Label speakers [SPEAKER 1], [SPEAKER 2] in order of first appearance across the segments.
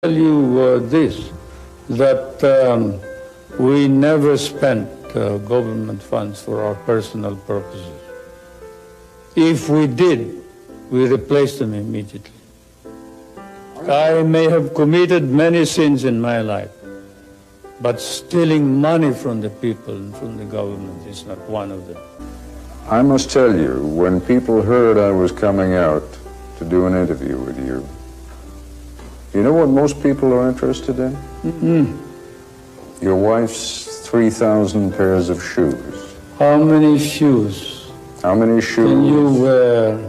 [SPEAKER 1] tell you this, that we never spent government funds for our personal purposes. If we did, we replaced them immediately. I may have committed many sins in my life, but stealing money from the people and from the government is not one of them.
[SPEAKER 2] I must tell you, when people heard I was coming out to do an interview with you, you know what most people are interested in? Your wife's 3,000 pairs of shoes.
[SPEAKER 1] How many shoes?
[SPEAKER 2] How many shoes?
[SPEAKER 1] Can you wear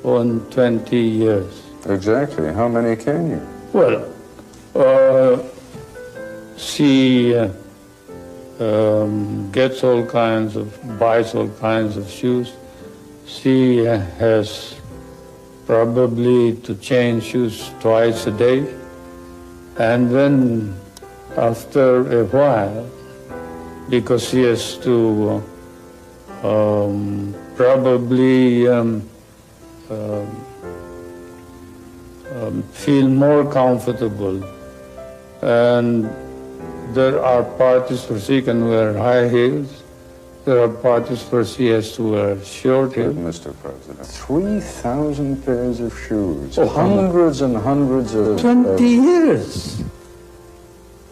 [SPEAKER 1] on 20 years?
[SPEAKER 2] Exactly. How many can you?
[SPEAKER 1] Well, she gets all kinds of, buys all kinds of shoes. She has probably to change shoes twice a day. And then after a while, because she has to probably feel more comfortable, and there are parties where she can wear high heels. There are parties where she has to wear short heels.
[SPEAKER 2] Mr. President, 3,000 pairs of shoes, hundreds and hundreds of...
[SPEAKER 1] 20 years.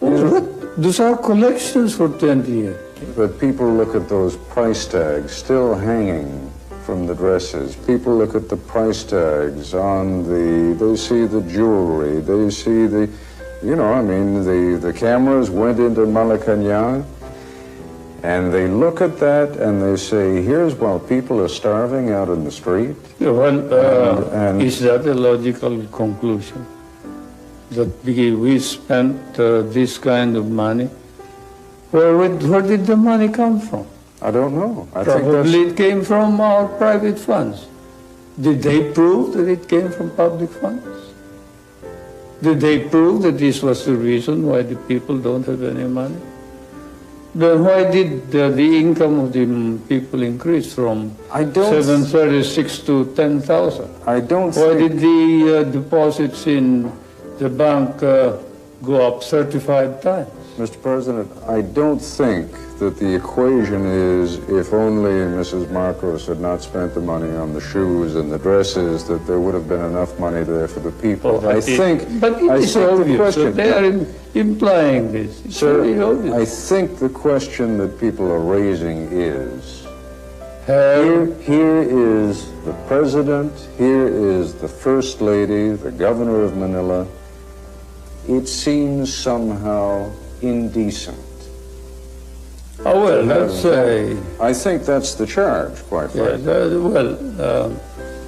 [SPEAKER 1] Those are collections for 20 years.
[SPEAKER 2] But people look at those price tags still hanging from the dresses. People look at the price tags on they see the jewelry, they see the, the cameras went into Malacanang, and they look at that and they say, here's while people are starving out in the street.
[SPEAKER 1] Well, is that a logical conclusion? That we spent this kind of money? Where did the money come from?
[SPEAKER 2] I don't know.
[SPEAKER 1] Probably it came from our private funds. Did they prove that it came from public funds? Did they prove that this was the reason why the people don't have any money? Then why did the income of the people increase from 736 to 10,000?
[SPEAKER 2] I don't
[SPEAKER 1] Why did the deposits in the bank go up 35 times?
[SPEAKER 2] Mr. President, I don't think that the equation is if only Mrs. Marcos had not spent the money on the shoes and the dresses, that there would have been enough money there for the people.
[SPEAKER 1] But it is obvious. So they are implying this. It's very obvious.
[SPEAKER 2] I think the question that people are raising is, here is the President, here is the First Lady, the Governor of Manila. It seems somehow indecent.
[SPEAKER 1] Oh, well, that's
[SPEAKER 2] I think that's the charge, quite frankly.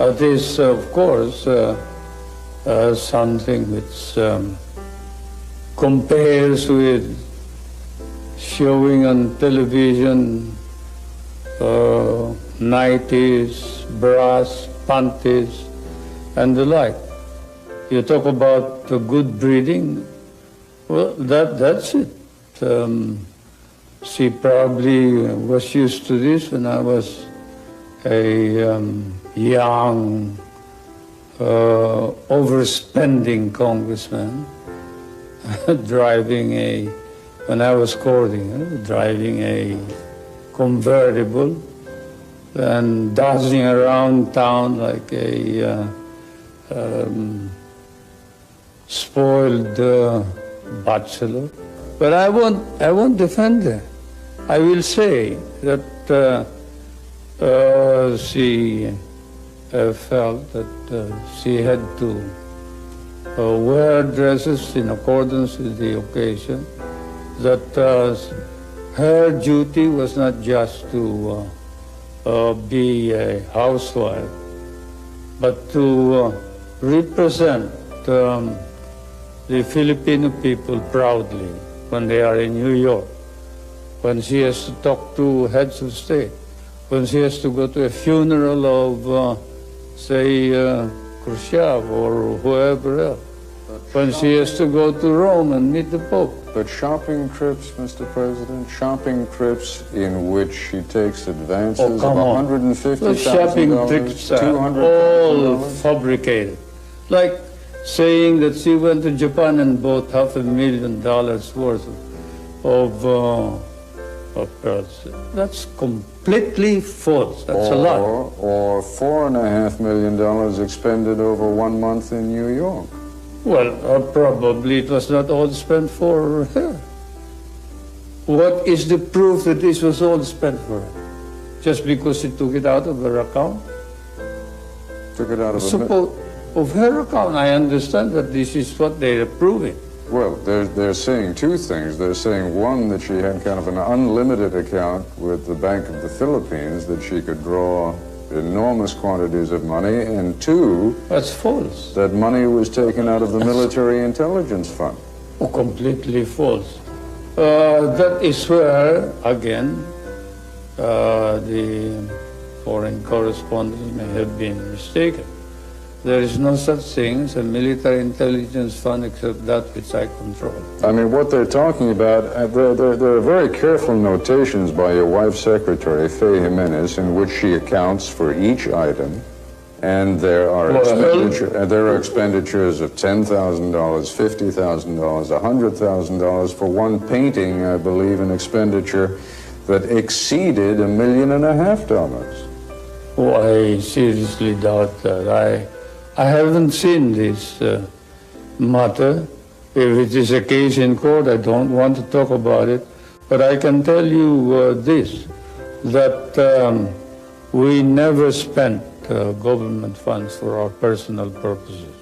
[SPEAKER 1] It is, of course, something which compares with showing on television nighties, brass, panties, and the like. You talk about good breeding. Well, that's it. She probably was used to this when I was a young, overspending congressman, when I was courting, driving a convertible and dancing around town like a spoiled bachelor. But I won't defend her. I will say that she felt that she had to wear dresses in accordance with the occasion, that her duty was not just to be a housewife, but to represent the Filipino people proudly when they are in New York, when she has to talk to heads of state, when she has to go to a funeral of, say, Khrushchev or whoever else, when she has to go to Rome and meet the Pope.
[SPEAKER 2] But shopping trips, Mr. President, shopping trips in which she takes advances of $150,000,
[SPEAKER 1] shopping trips are all fabricated. Like saying that she went to Japan and bought $500,000 worth of pearls. That's completely false. That's a lie.
[SPEAKER 2] Or $4.5 million expended over 1 month in New York.
[SPEAKER 1] Well, probably it was not all spent for her. What is the proof that this was all spent for her? Just because she took it out of her account?
[SPEAKER 2] Took it out of
[SPEAKER 1] of her account. I understand that this is what they're proving.
[SPEAKER 2] Well, they're saying two things. They're saying, one, that she had kind of an unlimited account with the Bank of the Philippines, that she could draw enormous quantities of money, and two,
[SPEAKER 1] that's false.
[SPEAKER 2] That money was taken out of the Military Intelligence Fund.
[SPEAKER 1] Oh, completely false. That is where, again, the foreign correspondents may have been mistaken. There is no such thing as a military intelligence fund except that which I control.
[SPEAKER 2] I mean, what they're talking about, there are very careful notations by your wife's secretary, Faye Jimenez, in which she accounts for each item. And there are expenditures of $10,000, $50,000, $100,000 for one painting, I believe, an expenditure that exceeded $1.5 million.
[SPEAKER 1] Oh, I seriously doubt that. I haven't seen this matter. If it is a case in court, I don't want to talk about it. But I can tell you this, that we never spent government funds for our personal purposes.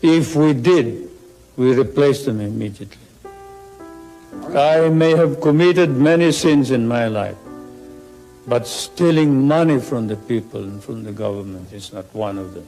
[SPEAKER 1] If we did, we replaced them immediately. I may have committed many sins in my life, but stealing money from the people and from the government is not one of them.